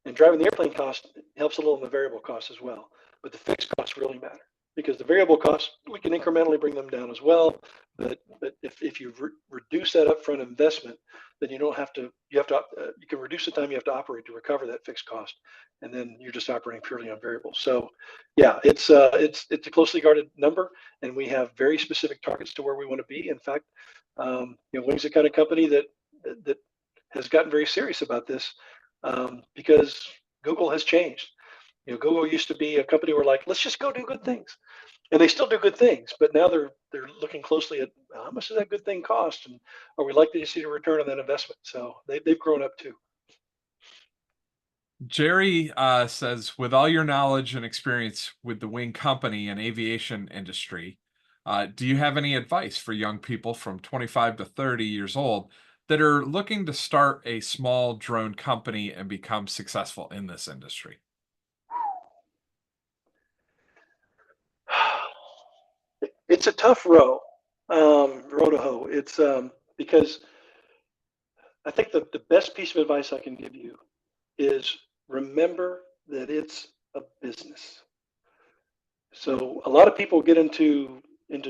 And driving the airplane cost helps a little in the variable costs as well. But the fixed costs really matter, because the variable costs, we can incrementally bring them down as well. But if you reduce that upfront investment, then you can reduce the time you have to operate to recover that fixed cost. And then you're just operating purely on variables. So yeah, it's a closely guarded number, and we have very specific targets to where we want to be. In fact, Wing's the kind of company that has gotten very serious about this, because Google has changed. Google used to be a company where let's just go do good things, and they still do good things, but now they're looking closely at how much does that good thing cost, and are we likely to see a return on that investment? So they've grown up too. Jerry says, with all your knowledge and experience with the Wing company and aviation industry, Do you have any advice for young people from 25 to 30 years old that are looking to start a small drone company and become successful in this industry? It's a tough row to hoe. It's because I think the best piece of advice I can give you is remember that it's a business. So a lot of people get into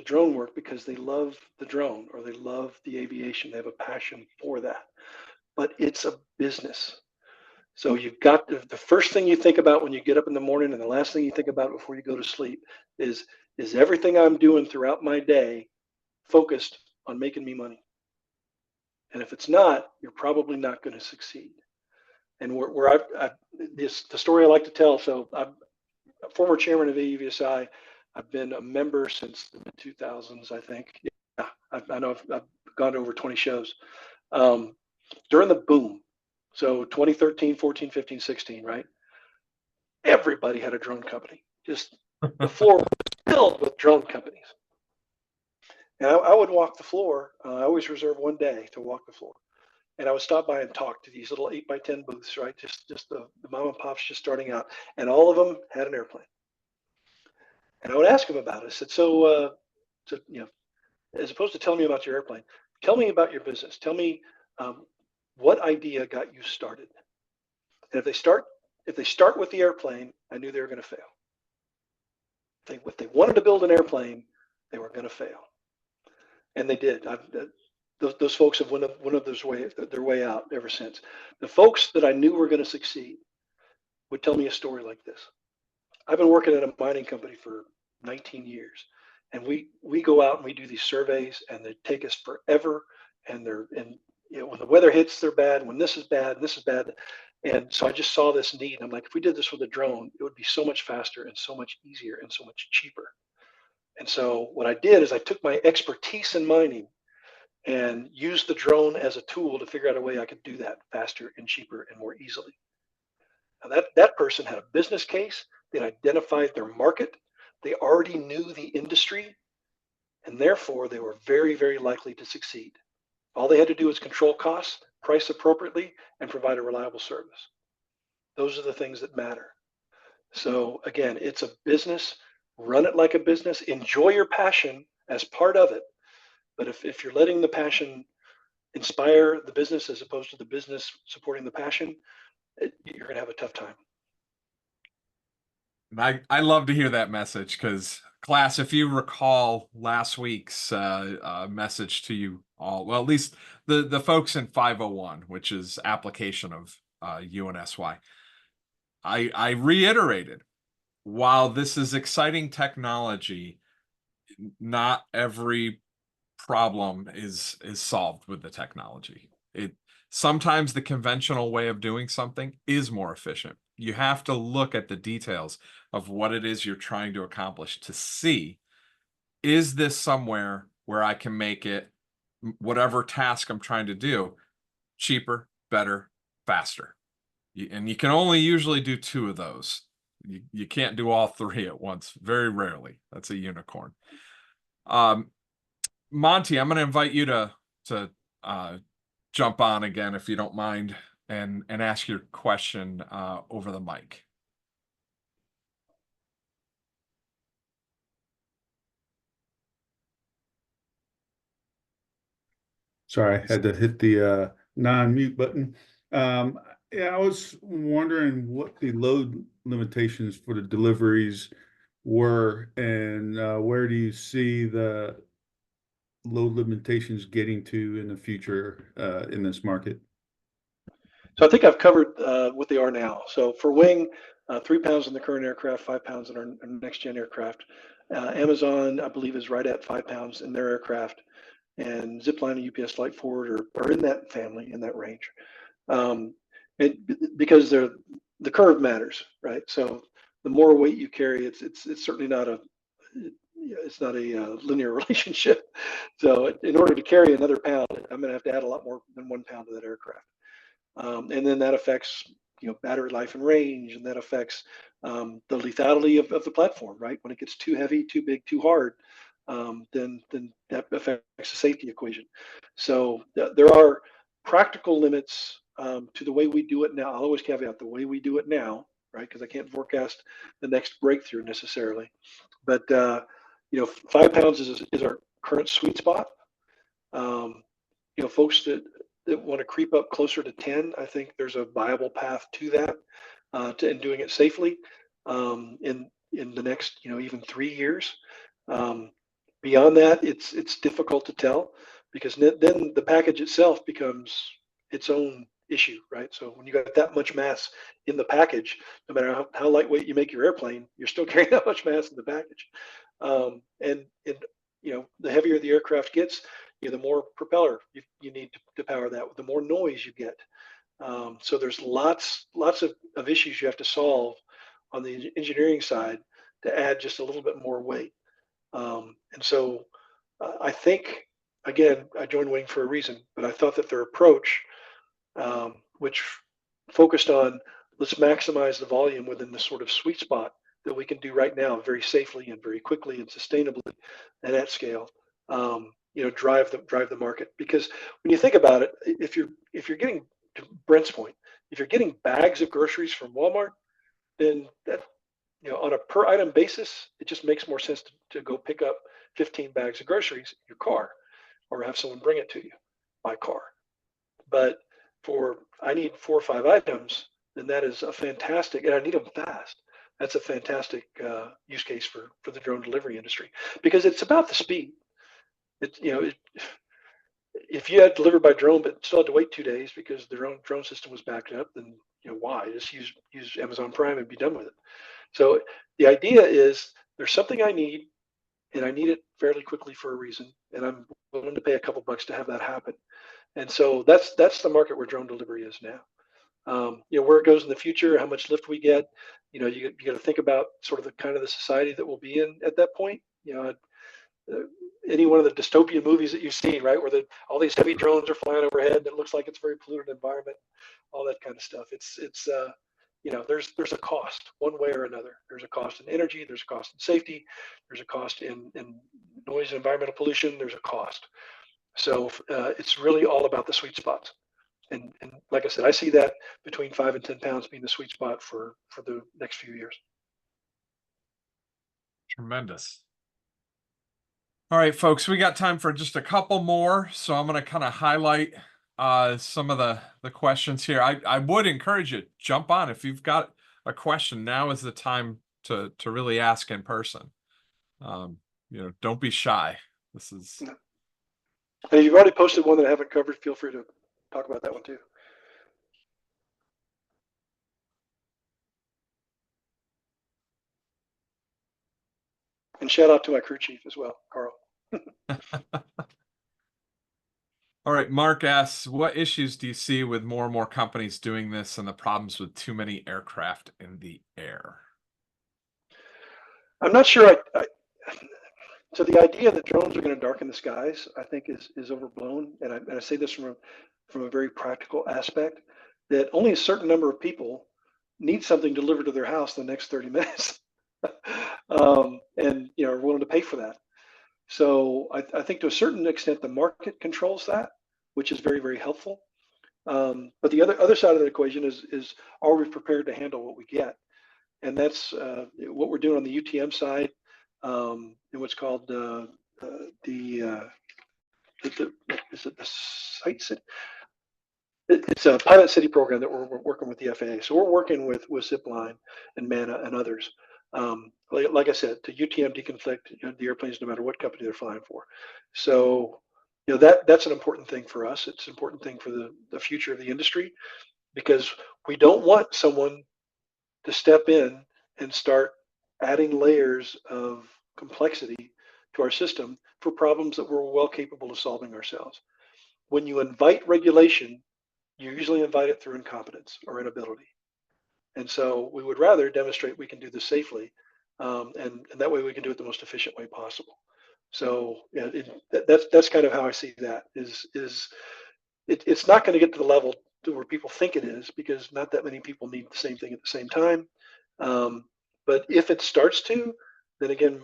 drone work because they love the drone or they love the aviation. They have a passion for that, but it's a business. So you've got the first thing you think about when you get up in the morning and the last thing you think about before you go to sleep is everything I'm doing throughout my day focused on making me money? And if it's not, you're probably not going to succeed. And where the story I like to tell. So I'm a former chairman of AUVSI. I've been a member since the mid 2000s, I think. Yeah, I know I've gone to over 20 shows. During the boom, so 2013, 14, 15, 16, right? Everybody had a drone company. Just the floor was filled with drone companies. And I would walk the floor. I always reserve one day to walk the floor. And I would stop by and talk to these little 8x10 booths, right? Just the mom and pops just starting out. And all of them had an airplane. And I would ask them about it. I said, so as opposed to telling me about your airplane, tell me about your business. Tell me what idea got you started. And if they start with the airplane, I knew they were going to fail. If they wanted to build an airplane, they were going to fail. And they did. Those folks have went their way out ever since. The folks that I knew were going to succeed would tell me a story like this. I've been working at a mining company for 19 years, and we go out and we do these surveys, and they take us forever. And when the weather hits, they're bad. When this is bad, and this is bad. And so I just saw this need. I'm like, if we did this with a drone, it would be so much faster and so much easier and so much cheaper. And so what I did is I took my expertise in mining and used the drone as a tool to figure out a way I could do that faster and cheaper and more easily. Now that person had a business case. They identified their market. They already knew the industry, and therefore they were very, very likely to succeed. All they had to do was control costs, price appropriately, and provide a reliable service. Those are the things that matter. So again, it's a business. Run it like a business. Enjoy your passion as part of it. But if you're letting the passion inspire the business as opposed to the business supporting the passion, you're going to have a tough time. I love to hear that message because, class, if you recall last week's message to you all, well, at least the folks in 501, which is application of UNSY, I reiterated, while this is exciting technology, not every problem is solved with the technology. Sometimes the conventional way of doing something is more efficient. You have to look at the details of what it is you're trying to accomplish to see, is this somewhere where I can make it, whatever task I'm trying to do, cheaper, better, faster. And you can only usually do two of those. You can't do all three at once, very rarely. That's a unicorn. Monty, I'm going to invite you to jump on again, if you don't mind, and ask your question over the mic. Sorry, I had to hit the non-mute button. Yeah, I was wondering what the load limitations for the deliveries were, and where do you see the load limitations getting to in the future in this market? So I think I've covered what they are now. So for wing, 3 pounds in the current aircraft, 5 pounds in our next gen aircraft. Amazon, I believe, is right at 5 pounds in their aircraft, and Zipline and UPS Flight Forward are in that family, in that range. Because the curve matters, right? So the more weight you carry, it's certainly not a linear relationship. So in order to carry another pound, I'm going to have to add a lot more than 1 pound to that aircraft. And then that affects battery life and range, and that affects the lethality of the platform, right? When it gets too heavy, too big, too hard, then that affects the safety equation. So there are practical limits to the way we do it now. I'll always caveat the way we do it now, right? Because I can't forecast the next breakthrough necessarily. But 5 pounds is our current sweet spot. Folks that want to creep up closer to 10, I think there's a viable path to that, and doing it safely in the next, even 3 years. Beyond that, it's difficult to tell, because then the package itself becomes its own issue, right? So when you got that much mass in the package, no matter how lightweight you make your airplane, you're still carrying that much mass in the package. And the heavier the aircraft gets, the more propeller you need to power that, the more noise you get. So there's lots of issues you have to solve on the engineering side to add just a little bit more weight. And so I think, again, I joined Wing for a reason, but I thought that their approach, which focused on let's maximize the volume within the sort of sweet spot that we can do right now very safely and very quickly and sustainably and at scale, drive the market. Because when you think about it, if you're getting, to Brent's point, if you're getting bags of groceries from Walmart, then that, on a per item basis, it just makes more sense to go pick up 15 bags of groceries in your car, or have someone bring it to you by car. But I need 4 or 5 items, then that is a fantastic, and I need them fast. That's a fantastic use case for the drone delivery industry, because it's about the speed. If you had delivered by drone but still had to wait 2 days because their own drone system was backed up, then why? Just use Amazon Prime and be done with it. So the idea is there's something I need, and I need it fairly quickly for a reason, and I'm willing to pay a couple bucks to have that happen. And so that's the market where drone delivery is now. Where it goes in the future, how much lift we get, you got to think about sort of the kind of the society that we'll be in at that point. Any one of the dystopian movies that you've seen, right, where all these heavy drones are flying overhead and it looks like it's a very polluted environment, all that kind of stuff. There's a cost one way or another. There's a cost in energy, there's a cost in safety, there's a cost in noise and environmental pollution, there's a cost. So it's really all about the sweet spots. And like I said, I see that between 5 and 10 pounds being the sweet spot for the next few years. Tremendous. All right, folks, we got time for just a couple more. So I'm going to kind of highlight some of the questions here. I would encourage you, jump on. If you've got a question, now is the time to really ask in person. Don't be shy. This is... And if you've already posted one that I haven't covered, feel free to talk about that one too. And shout out to my crew chief as well, Carl. All right, Mark asks, what issues do you see with more and more companies doing this and the problems with too many aircraft in the air? I'm not sure. So the idea that drones are going to darken the skies, I think, is overblown. And I say this from a very practical aspect, that only a certain number of people need something delivered to their house in the next 30 minutes. And are willing to pay for that. So I think to a certain extent the market controls that, which is very, very helpful. But the other side of the equation is are we prepared to handle what we get? And that's what we're doing on the UTM side, in what's called is it the site city? It's a pilot city program that we're working with the FAA. So we're working with Zipline and MANA and others. Like I said, to UTM deconflict the airplanes, no matter what company they're flying for. So that's an important thing for us. It's an important thing for the future of the industry, because we don't want someone to step in and start adding layers of complexity to our system for problems that we're well capable of solving ourselves. When you invite regulation, you usually invite it through incompetence or inability. And so we would rather demonstrate we can do this safely, and that way we can do it the most efficient way possible. So that's kind of how I see that. It's not going to get to the level to where people think it is, because not that many people need the same thing at the same time. But if it starts to, then again,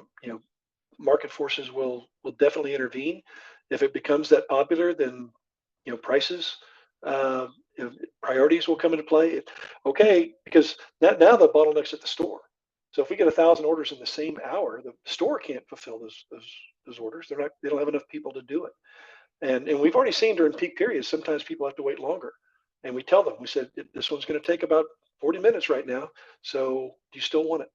market forces will definitely intervene. If it becomes that popular, then prices, uh, priorities will come into play. Okay, because now the bottleneck's at the store. So if we get 1,000 orders in the same hour, the store can't fulfill those orders. They don't have enough people to do it. And we've already seen during peak periods, sometimes people have to wait longer. And we tell them, we said, this one's going to take about 40 minutes right now. So do you still want it?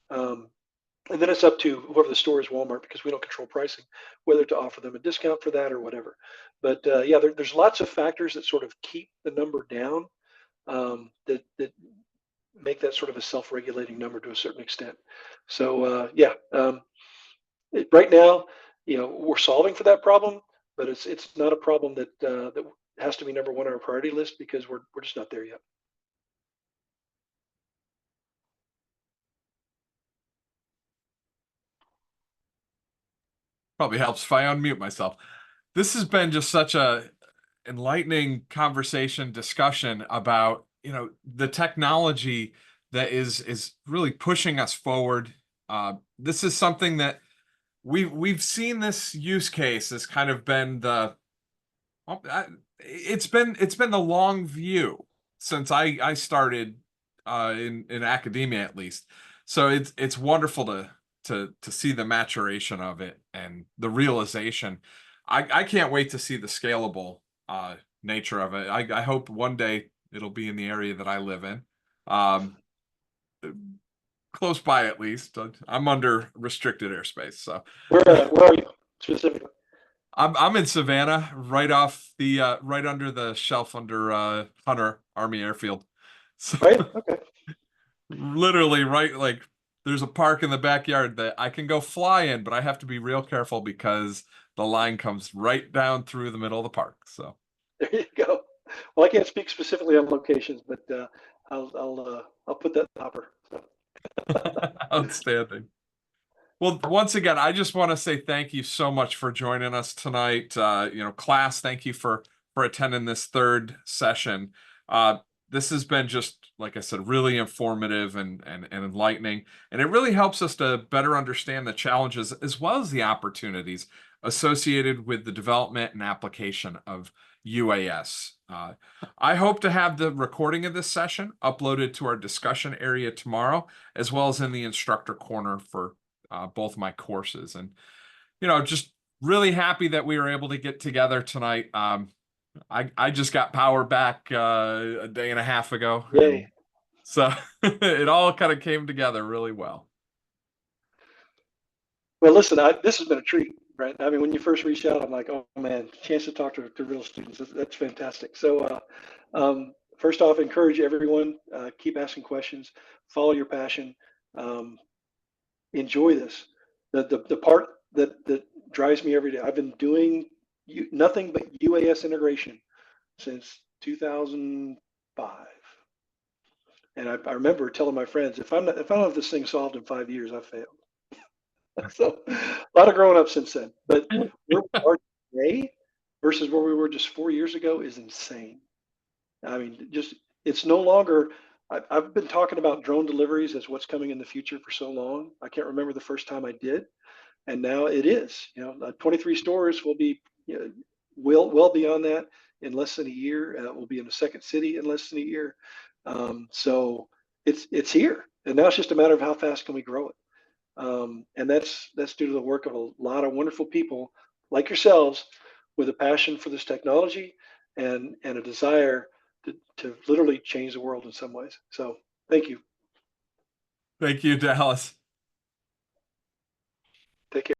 And then it's up to whoever the store is, Walmart, because we don't control pricing, whether to offer them a discount for that or whatever. But yeah, there's lots of factors that sort of keep the number down, that make that sort of a self-regulating number to a certain extent. So yeah, right now, we're solving for that problem, but it's not a problem that has to be number one on our priority list, because we're just not there yet. Probably helps if I unmute myself. This has been just such a enlightening conversation, discussion about, the technology that is really pushing us forward. This is something that we've seen. This use case has kind of been it's been the long view since I started in academia, at least. So it's wonderful to see the maturation of it and the realization. I can't wait to see the scalable nature of it. I hope one day it'll be in the area that I live in, close by at least. I'm under restricted airspace, so Where are you specifically? I'm in Savannah, right off the right under the shelf under Hunter Army Airfield. So Right. Okay. literally right, like, there's a park in the backyard that I can go fly in, but I have to be real careful because the line comes right down through the middle of the park. So There you go. Well, I can't speak specifically on locations, but I'll put that in the hopper. So. outstanding. Well, once again, I just want to say thank you so much for joining us tonight. Class, thank you for attending this third session. This has been, just like I said, really informative and enlightening, and it really helps us to better understand the challenges as well as the opportunities associated with the development and application of UAS. I hope to have the recording of this session uploaded to our discussion area tomorrow, as well as in the instructor corner for both my courses. And just really happy that we were able to get together tonight. I just got power back a day and a half ago. Yay. So it all kind of came together really well. Well, listen, this has been a treat, right? I mean, when you first reached out, I'm like, oh man, chance to talk to real students. That's fantastic. So first off, encourage everyone, keep asking questions, follow your passion, enjoy this. The part that drives me every day, I've been doing nothing but UAS integration since 2005. And I remember telling my friends, if I don't have this thing solved in 5 years, I've failed. So a lot of growing up since then. But where we are today versus where we were just 4 years ago is insane. I mean, it's no longer. I've been talking about drone deliveries as what's coming in the future for so long. I can't remember the first time I did, and now it is. 23 stores will be well beyond that in less than a year. We'll be in a second city in less than a year. So it's here, and now it's just a matter of how fast can we grow it. And that's due to the work of a lot of wonderful people like yourselves with a passion for this technology and a desire to literally change the world in some ways. So thank you. Thank you, Dallas. Take care.